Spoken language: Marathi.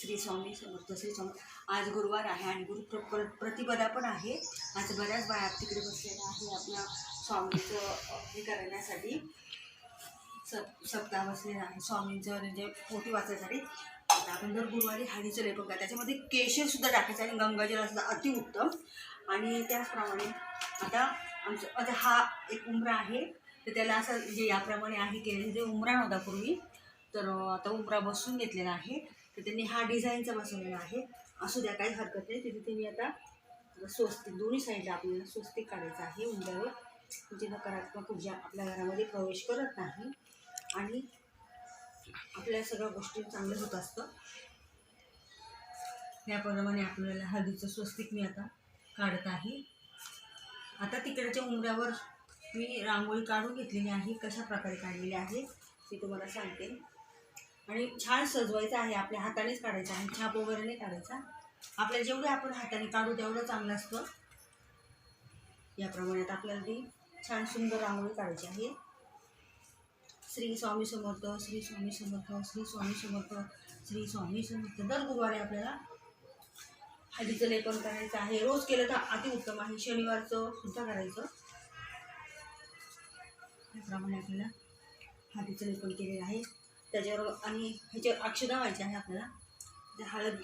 श्री स्वामी समर्थ श्री स्वामी. आज गुरुवार आहे आणि प्रतिपदा पण आहे. आज बऱ्याच बाया तिकडे बसलेल्या आहे आपल्या स्वामींचं हे करण्यासाठी. सप्ताह बसलेला आहे स्वामींचं म्हणजे पोथी वाचायसाठी. आता आपण दर गुरुवारी हळदीचं लेपन करा. त्याच्यामध्ये केशरसुद्धा टाकायचं आणि गंगाजल असं अतिउत्तम. आणि त्याचप्रमाणे आता हा एक उंबरा आहे, तर त्याला असं म्हणजे याप्रमाणे आहे केलेलं. जे उंबरा नव्हता पूर्वी, तर आता उंबरा बसून घेतलेला आहे. तर त्यांनी हा डिझाईनचा बसवलेला आहे. असू द्या, काही हरकत नाही. तिथे मी आता स्वस्तिक दोन्ही साईडला आपल्याला स्वस्तिक काढायचं आहे उंबऱ्यावर, म्हणजे नकारात्मक ऊर्जा आपल्या घरामध्ये प्रवेश करत नाही आणि आपल्या सगळ्या गोष्टी चांगलं होत असतं. याप्रमाणे आपल्याला हळदीचं स्वस्तिक मी आता काढत आहे. आता तिकडच्या उंबऱ्यावर मी रांगोळी काढून घेतलेली आहे. कशा प्रकारे काढलेली आहे ते तुम्हाला सांगते. आणि छान सजवायचं आहे, आपल्या हातानेच काढायचं आहे, छाप वगैरे नाही काढायचा. आपल्याला जेवढे आपण हाताने काढू तेवढं चांगलं असतं. याप्रमाणे आता आपल्याला ती छान सुंदर रांगोळी काढायची आहे. श्री स्वामी समर्थ श्री स्वामी समर्थ श्री स्वामी समर्थ श्री स्वामी समर्थ. दर गुरुवारी आपल्याला हळदीचं लेपन करायचं आहे. रोज केलं तर अतिउत्तम आहे. शनिवारचं सुद्धा करायचं. त्याप्रमाणे आपल्याला हळदीचं लेपन केलेलं आहे. त्याच्यावर आणि ह्याच्यावर अक्षता व्हायची आहे आपल्याला. हळद